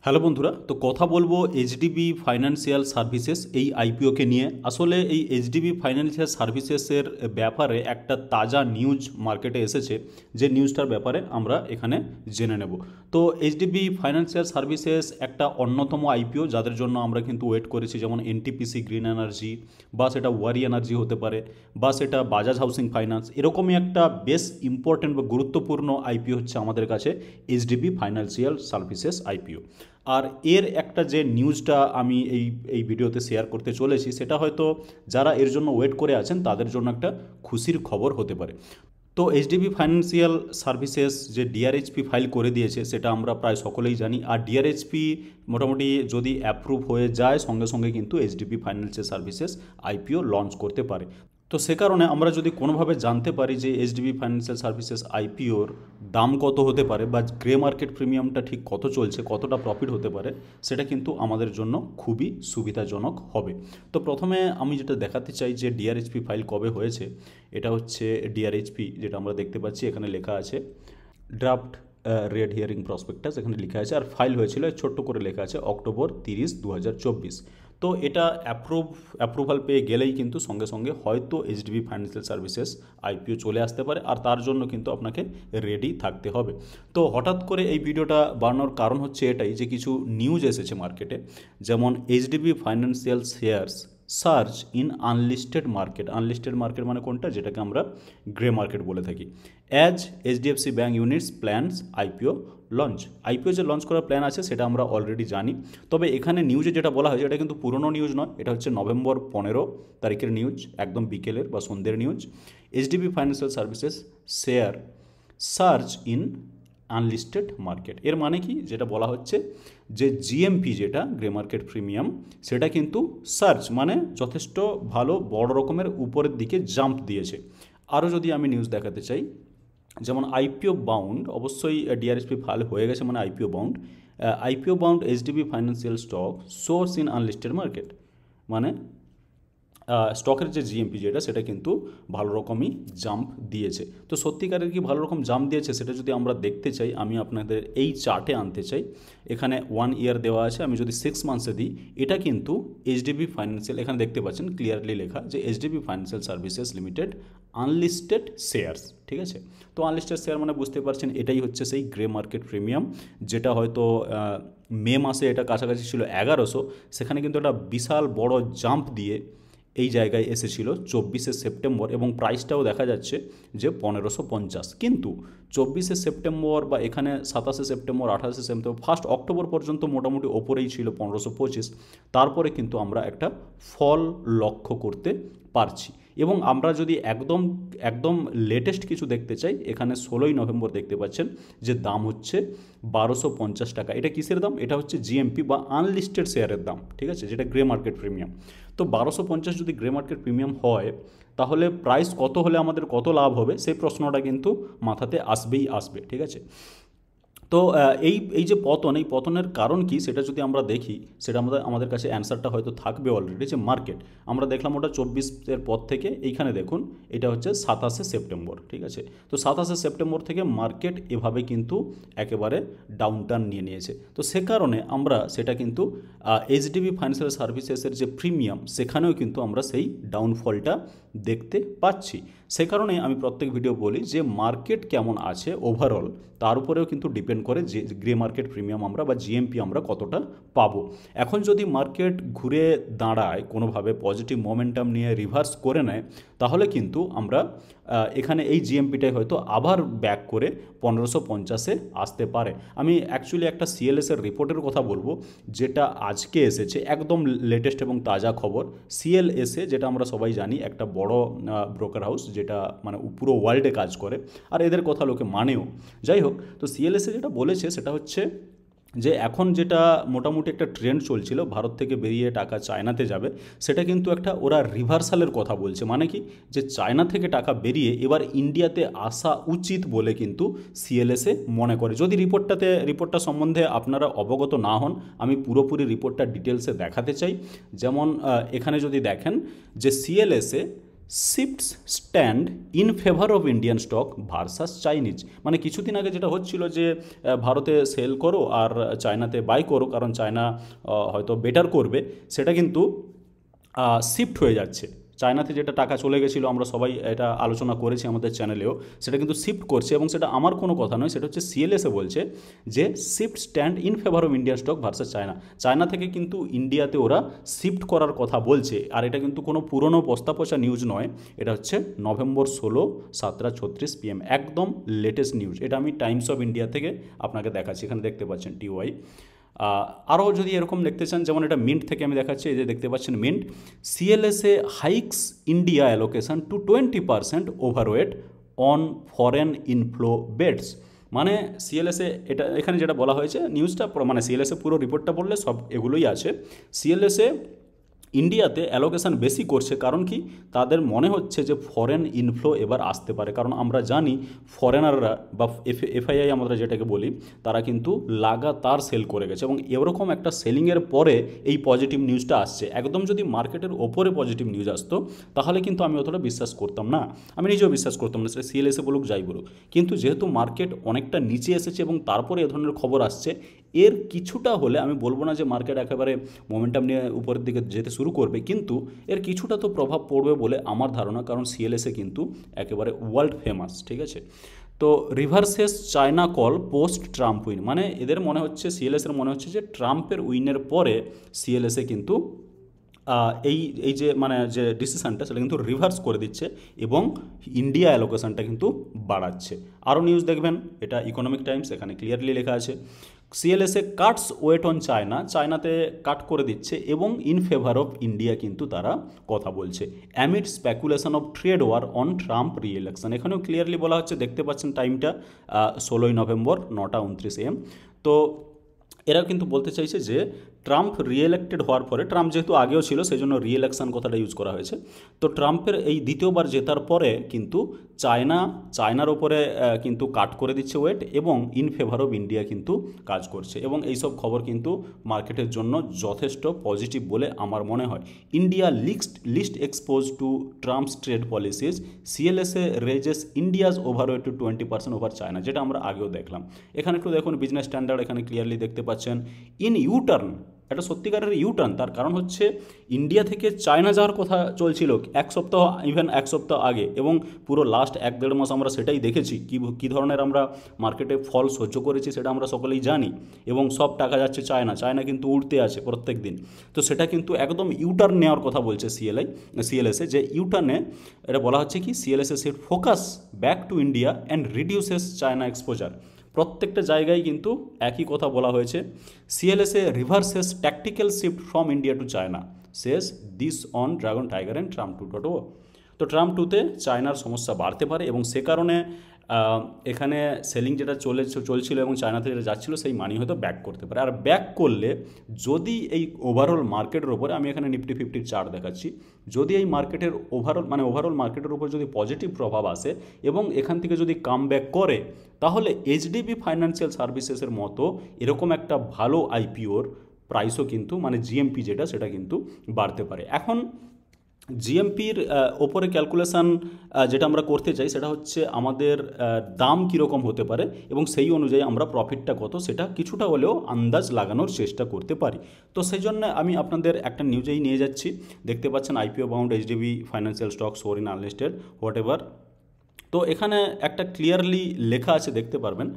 Hello বন্ধুরা, তো কথা বলবো এইচডিবি ফাইন্যান্সিয়াল সার্ভিসেস এই আইপিওকে নিয়ে। আসলে এই এইচডিবি ফাইন্যান্সিয়াল সার্ভিসেসের ব্যাপারে একটা তাজা নিউজ মার্কেটে এসেছে, যে নিউজটার ব্যাপারে আমরা এখানে জেনে নেব। তো এইচডিবি ফাইন্যান্সিয়াল সার্ভিসেস একটা অন্যতম আইপিও, যাদের জন্য আমরা কিন্তু ওয়েট করেছি, যেমন এনটিপিসি গ্রিন এনার্জি, বা সেটা ওয়ারি এনার্জি হতে পারে, বা সেটা বাজাজ হাউসিং ফাইন্যান্স। এরকমই একটা বেশ ইম্পর্টেন্ট বা গুরুত্বপূর্ণ আইপিও হচ্ছে আমাদের কাছে এইচডিবি ফাইন্যান্সিয়াল সার্ভিসেস আইপিও। আর এর একটা যে নিউজটা আমি এই ভিডিওতে শেয়ার করতে চলেছি, সেটা হয়তো যারা এর জন্য ওয়েট করে আছেন তাদের জন্য একটা খুশির খবর হতে পারে। তো এইচডিবি ফাইন্যান্সিয়াল সার্ভিসেস যে ডিআরএইচপি ফাইল করে দিয়েছে, সেটা আমরা প্রায় সকলেই জানি। আর ডিআরএইচপি মোটামুটি যদি অ্যাপ্রুভ হয়ে যায়, সঙ্গে সঙ্গে কিন্তু HDB financial services IPO launch করতে পারে। তো সে কারণে আমরা যদি কোনোভাবে জানতে পারি যে এইচডিবি ফাইন্যান্সিয়াল সার্ভিসেস আইপিওর দাম কত হতে পারে, বা গ্রে মার্কেট প্রিমিয়ামটা ঠিক কত চলছে, কতটা প্রফিট হতে পারে, সেটা কিন্তু আমাদের জন্য খুবই সুবিধাজনক হবে। তো প্রথমে আমি যেটা দেখাতে চাই যে ডিআরএইচপি ফাইল কবে হয়েছে। এটা হচ্ছে ডিআরএইচপি, যেটা আমরা দেখতে পাচ্ছি এখানে লেখা আছে ড্রাফট রেড হিয়ারিং প্রসপেক্টাস, এখানে লেখা আছে। আর ফাইল হয়েছিল ছোট্ট করে লেখা আছে অক্টোবর 30, 2024। তো এটা অ্যাপ্রুভাল পেয়ে গেলেই কিন্তু সঙ্গে সঙ্গে হয়তো এইচডিবি ফাইন্যান্সিয়াল সার্ভিসেস আইপিও চলে আসতে পারে, আর তার জন্য কিন্তু আপনাকে রেডি থাকতে হবে। তো হঠাৎ করে এই ভিডিওটা বানানোর কারণ হচ্ছে এটাই, যে কিছু নিউজ এসেছে মার্কেটে, যেমন HDB financial shares search in unlisted market. Unlisted market মানে কোনটা, যেটাকে আমরা গ্রে মার্কেট বলে থাকি। As HDFC bank units plans IPO launch. IPO যে লঞ্চ করার প্ল্যান আছে সেটা আমরা অলরেডি জানি। তবে এখানে নিউজে যেটা বলা হয়েছে, এটা কিন্তু পুরনো নিউজ নয়, এটা হচ্ছে নভেম্বর 15 তারিখের নিউজ, একদম বিকেলের বা সন্ধ্যের news. HDB financial services share search in unlisted market. এর মানে কি, যেটা বলা হচ্ছে যে জিএমপি, যেটা গ্রে মার্কেট প্রিমিয়াম, সেটা কিন্তু সার্চ মানে যথেষ্ট ভালো বড় রকমের উপরের দিকে জাম্প দিয়েছে। আরও যদি আমি নিউজ দেখাতে চাই, যেমন আইপিও বাউন্ড, অবশ্যই ডিআরএসপি ফাইল হয়ে গেছে মানে IPO bound HDB financial stock source in unlisted market, মানে স্টকের যে জিএমপি যেটা, সেটা কিন্তু ভালো রকমই জাম্প দিয়েছে। তো সত্যিকারের কি ভালো রকম জাম্প দিয়েছে, সেটা যদি আমরা দেখতে চাই, আমি আপনাদের এই চার্টে আনতে চাই। এখানে 1 ইয়ার দেওয়া আছে, আমি যদি 6 মান্থসে দিই, এটা কিন্তু এইচডিবি ফাইন্যান্সিয়াল, এখানে দেখতে পাচ্ছেন ক্লিয়ারলি লেখা যে HDB financial services limited unlisted shares. ঠিক আছে, তো আনলিস্টেড শেয়ার মানে বুঝতে পারছেন এটাই হচ্ছে সেই গ্রে মার্কেট প্রিমিয়াম, যেটা হয়তো মে মাসে এটা কাছাকাছি ছিল 1100, সেখানে কিন্তু একটা বিশাল বড় জাম্প দিয়ে এই জায়গায় এসেছিল 24শে সেপ্টেম্বর, এবং প্রাইসটাও দেখা যাচ্ছে যে 1550। কিন্তু 24শে সেপ্টেম্বর বা এখানে 27শে সেপ্টেম্বর, 28শে সেপ্টেম্বর, 1 অক্টোবর পর্যন্ত মোটামুটি ওপরেই ছিল 1525। তারপরে কিন্তু আমরা একটা ফল লক্ষ্য করতে পারছি। এবং আমরা যদি একদম একদম লেটেস্ট কিছু দেখতে চাই, এখানে 16ই নভেম্বর দেখতে পাচ্ছেন যে দাম হচ্ছে 1250 টাকা। এটা কিসের দাম, এটা হচ্ছে জিএমপি বা আনলিস্টেড শেয়ারের দাম। ঠিক আছে, যেটা গ্রে মার্কেট প্রিমিয়াম। তো 1250 যদি গ্রে মার্কেট প্রিমিয়াম হয়, তাহলে প্রাইস কত হলে আমাদের কত লাভ হবে, সেই প্রশ্নটা কিন্তু মাথাতে আসবেই আসবে। ঠিক আছে, তো এই যে পতন, এই পতনের কারণ কি সেটা যদি আমরা দেখি, সেটা আমাদের কাছে অ্যান্সারটা হয়তো থাকবে অলরেডি, যে মার্কেট। আমরা দেখলাম ওটা 24-এর পর থেকে, এইখানে দেখুন এটা হচ্ছে 27শে সেপ্টেম্বর। ঠিক আছে, তো 27শে সেপ্টেম্বর থেকে মার্কেট এভাবে কিন্তু একেবারে ডাউনটার্ন নিয়ে নিয়েছে। তো সে কারণে আমরা সেটা কিন্তু এইচডিবি ফাইন্যান্সিয়াল সার্ভিসেসের যে প্রিমিয়াম, সেখানেও কিন্তু আমরা সেই ডাউনফলটা দেখতে পাচ্ছি। সে কারণে আমি প্রত্যেক ভিডিও বলি যে মার্কেট কেমন আছে ওভারঅল, তার উপরেও কিন্তু ডিপেন্ড করে যে গ্রে মার্কেট প্রিমিয়াম আমরা বা জিএমপি আমরা কতটা পাবো। এখন যদি মার্কেট ঘুরে দাঁড়ায়, কোনোভাবে পজিটিভ মোমেন্টাম নিয়ে রিভার্স করে নেয়, তাহলে কিন্তু আমরা এখানে এই জিএমপিটাই হয়তো আবার ব্যাক করে 1550-এ আসতে পারে। আমি অ্যাকচুয়ালি একটা সিএলএসের রিপোর্টের কথা বলবো, যেটা আজকে এসেছে, একদম লেটেস্ট এবং তাজা খবর। সিএলএসএ, যেটা আমরা সবাই জানি একটা বড় ব্রোকার হাউস, যেটা মানে পুরো ওয়ার্ল্ডে কাজ করে, আর এদের কথা লোকে মানেও। যাই হোক, তো সিএলএসএ যেটা বলেছে সেটা হচ্ছে যে এখন যেটা মোটামুটি একটা ট্রেন্ড চলছিল, ভারত থেকে বেরিয়ে টাকা চায়নাতে যাবে, সেটা কিন্তু একটা ওরা রিভার্সালের কথা বলছে। মানে কি, যে চায়না থেকে টাকা বেরিয়ে এবার ইন্ডিয়াতে আসা উচিত বলে কিন্তু সিএলএসএ মনে করে। যদি রিপোর্টটা সম্বন্ধে আপনারা অবগত না হন, আমি পুরোপুরি রিপোর্টটা ডিটেলসে দেখাতে চাই। যেমন এখানে যদি দেখেন যে CLSA shifts stand in favour of Indian stock versus Chinese. মানে কিছুদিন আগে যেটা হচ্ছিল যে ভারতে সেল করো আর চায়নাতে বাই করো, কারণ চায়না হয়তো বেটার করবে, সেটা কিন্তু শিফট হয়ে যাচ্ছে। চায়নাতে যেটা টাকা চলে গেছিলো, আমরা সবাই এটা আলোচনা করেছি আমাদের চ্যানেলেও, সেটা কিন্তু শিফট করছে। এবং সেটা আমার কোনো কথা নয়, সেটা হচ্ছে সিএলএসএ বলছে যে shift stand in favour of Indian stock versus China. China থেকে কিন্তু ইন্ডিয়াতে ওরা শিফট করার কথা বলছে। আর এটা কিন্তু কোনো পুরনো বস্তা পচা নিউজ নয়, এটা হচ্ছে নভেম্বর 16 7:36 PM, একদম লেটেস্ট নিউজ। এটা আমি টাইমস অফ ইন্ডিয়া থেকে আপনাকে দেখাচ্ছি, এখানে দেখতে পাচ্ছেন TY। আরও যদি এরকম দেখতে চান, যেমন এটা মিন্ট থেকে আমি দেখাচ্ছি, এই যে দেখতে পাচ্ছেন Mint, CLSA hikes India allocation to 20% overweight on foreign inflow bets. মানে সিএলএসএ, এটা এখানে যেটা বলা হয়েছে নিউজটা, মানে সিএলএসএ পুরো রিপোর্টটা পড়লে সব এগুলোই আছে। সিএলএসএ ইন্ডিয়াতে অ্যালোকেশন বেশি করছে, কারণ কি তাদের মনে হচ্ছে যে ফরেন ইনফ্লো এবার আসতে পারে। কারণ আমরা জানি ফরেনাররা বা এফআইআই আমরা যেটাকে বলি, তারা কিন্তু লাগাতার সেল করে গেছে, এবং এরকম একটা সেলিংয়ের পরে এই পজিটিভ নিউজটা আসছে। একদম যদি মার্কেটের ওপরে পজিটিভ নিউজ আসতো তাহলে কিন্তু আমি অতটা বিশ্বাস করতাম না, আমি নিজেও বিশ্বাস করতাম না, সেটা সিএলএসএ বলুক যাই বলুক। কিন্তু যেহেতু মার্কেট অনেকটা নিচে এসেছে এবং তারপরে এ ধরনের খবর আসছে, এর কিছুটা হলে, আমি বলবো না যে মার্কেট একেবারে মোমেন্টাম নিয়ে উপরের দিকে যেতে শুরু করবে, কিন্তু এর কিছুটা তো প্রভাব পড়বে বলে আমার ধারণা। কারণ সিএলএসএ কিন্তু একেবারে ওয়ার্ল্ড ফেমাস, ঠিক আছে। তো reverses China call post Trump win, মানে এদের মনে হচ্ছে, সিএলএসের মনে হচ্ছে যে ট্রাম্পের উইনের পরে সিএলএসএ কিন্তু এই যে মানে যে ডিসিশানটা সেটা কিন্তু রিভার্স করে দিচ্ছে এবং ইন্ডিয়া অ্যালোকেশনটা কিন্তু বাড়াচ্ছে। আরও নিউজ দেখবেন, এটা ইকোনমিক টাইমস, এখানে ক্লিয়ারলি লেখা আছে CLSA cuts weight on China, চায়নাতে কাট করে দিচ্ছে এবং ইন ফেভার অফ ইন্ডিয়া কিন্তু তারা কথা বলছে। Amid speculation of trade war on Trump re-election, এখানেও ক্লিয়ারলি বলা হচ্ছে, দেখতে পাচ্ছেন টাইমটা 16 নভেম্বর 9:29 AM। তো এরাও কিন্তু বলতে চাইছে যে ট্রাম্প রিএলেক্টেড হওয়ার পরে, ট্রাম্প যেহেতু আগেও ছিল সেই জন্য রিএলেকশন কথাটা ইউজ করা হয়েছে, তো ট্রাম্পের এই দ্বিতীয়বার জেতার পরে কিন্তু চায়নার ওপরে কিন্তু কাট করে দিচ্ছে ওয়েট এবং ইন ফেভার অফ ইন্ডিয়া কিন্তু কাজ করছে। এবং এইসব খবর কিন্তু মার্কেটের জন্য যথেষ্ট পজিটিভ বলে আমার মনে হয়। India list expose to Trump's trade policies, CLSA raises India's overweight to 20% over China, যেটা আমরা আগেও দেখলাম। এখানে একটু দেখুন বিজনেস স্ট্যান্ডার্ড, এখানে ক্লিয়ারলি দেখতে পাচ্ছেন ইন ইউটার্ন, এটা সত্যিকারের ইউটার্ন। তার কারণ হচ্ছে ইন্ডিয়া থেকে চায়না যাওয়ার কথা চলছিল এক সপ্তাহ, ইভেন এক সপ্তাহ আগে, এবং পুরো লাস্ট 1-1.5 মাস আমরা সেটাই দেখেছি কী ধরনের আমরা মার্কেটে ফল সহ্য করেছি, সেটা আমরা সকলেই জানি। এবং সব টাকা যাচ্ছে চায়না কিন্তু উঠতে আছে প্রত্যেক দিন। তো সেটা কিন্তু একদম ইউটার্ন নেওয়ার কথা বলছে সিএলএসএ, যে ইউটার্নে এটা বলা হচ্ছে কি CLSA set focus back to India and reduces China exposure. প্রত্যেকটা জায়গায় কিন্তু একই কথা বলা হয়েছে। CLSA reverses tactical shift from India to China, says this on dragon tiger and Trump 2.0। তো ট্রাম্প 2তে চায়নার সমস্যা বাড়তে পারে এবং সে কারণে এখানে সেলিং যেটা চলছিল এবং চায়নাতে যেটা যাচ্ছিলো সেই মানি হয়তো ব্যাক করতে পারে। আর ব্যাক করলে যদি এই ওভারঅল মার্কেটের ওপরে, আমি এখানে নিফটি 50 চার্ট দেখাচ্ছি, যদি এই মার্কেটের ওভারঅল মার্কেটের উপর যদি পজিটিভ প্রভাব আসে এবং এখান থেকে যদি কাম ব্যাক করে, তাহলে এইচডিবি ফাইন্যান্সিয়াল সার্ভিসেসের মতো এরকম একটা ভালো আইপিওর প্রাইসও কিন্তু, মানে জিএমপি যেটা, সেটা কিন্তু বাড়তে পারে। এখন জিএমপির ওপরে ক্যালকুলেশান যেটা আমরা করতে চাই সেটা হচ্ছে আমাদের দাম কীরকম হতে পারে এবং সেই অনুযায়ী আমরা প্রফিটটা কত সেটা কিছুটা হলেও আন্দাজ লাগানোর চেষ্টা করতে পারি। তো সেই জন্য আমি আপনাদের একটা নিউজেই নিয়ে যাচ্ছি, দেখতে পাচ্ছেন IPO bound HDB financial stock soar in unlisted whatever. তো এখানে একটা ক্লিয়ারলি লেখা আছে, দেখতে পারবেন,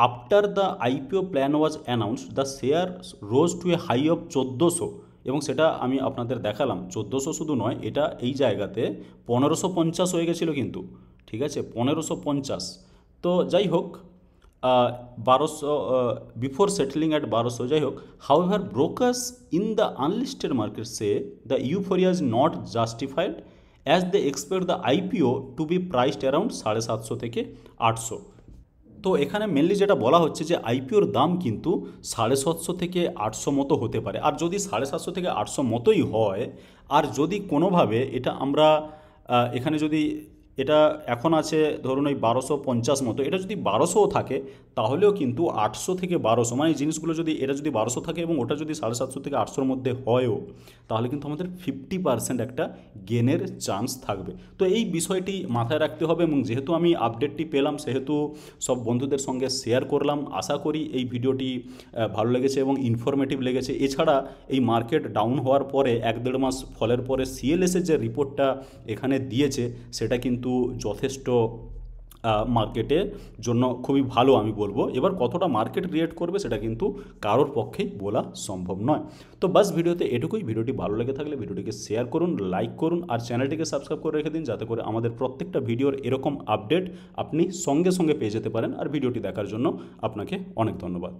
after the IPO plan was announced the share rose to a high of 1400, এবং সেটা আমি আপনাদের দেখালাম 1400 শুধু নয়, এটা এই জায়গাতে 1550 হয়ে গেছিলো কিন্তু, ঠিক আছে, 1550। তো যাই হোক 1200 বিফোর সেটেলিং অ্যাট 1200, যাই হোক। However brokers in the unlisted market say the euphoria is not justified as they expect the IPO to be priced around 750 থেকে 800। তো এখানে মেনলি যেটা বলা হচ্ছে যে আইপিওর দাম কিন্তু 750 থেকে 800 মতো হতে পারে। আর যদি 750 থেকে 800 মতোই হয়, আর যদি কোনোভাবে এটা আমরা এখানে যদি এটা এখন আছে ধরুন ওই 1250 মতো। এটা যদি 1200ও থাকে তাহলেও কিন্তু 800 থেকে 1200, মানে এই জিনিসগুলো যদি এটা যদি 1200 থাকে এবং ওটা যদি 750 থেকে 800-র মধ্যে হয়ও, তাহলে কিন্তু আমাদের 50% একটা গেনের চান্স থাকবে। তো এই বিষয়টি মাথায় রাখতে হবে, এবং যেহেতু আমি আপডেটটি পেলাম সেহেতু সব বন্ধুদের সঙ্গে শেয়ার করলাম। আশা করি এই ভিডিওটি ভালো লেগেছে এবং ইনফরমেটিভ লেগেছে। এছাড়া এই মার্কেট ডাউন হওয়ার পরে 1-1.5 মাস ফলের পরে সিএলএসের যে রিপোর্টটা এখানে দিয়েছে সেটা কিন্তু যথেষ্ট মার্কেটের জন্য খুবই ভালো আমি বলবো। এবার কতটা মার্কেট রিয়েক্ট করবে সেটা কিন্তু কারোর পক্ষেই বলা সম্ভব নয়। তো বাস ভিডিওতে এটুকুই। ভিডিওটি ভালো লেগে থাকলে ভিডিওটিকে শেয়ার করুন, লাইক করুন, আর চ্যানেলটিকে সাবস্ক্রাইব করে রেখে দিন, যাতে করে আমাদের প্রত্যেকটা ভিডিওর এরকম আপডেট আপনি সঙ্গে সঙ্গে পেয়ে যেতে পারেন। আর ভিডিওটি দেখার জন্য আপনাকে অনেক ধন্যবাদ।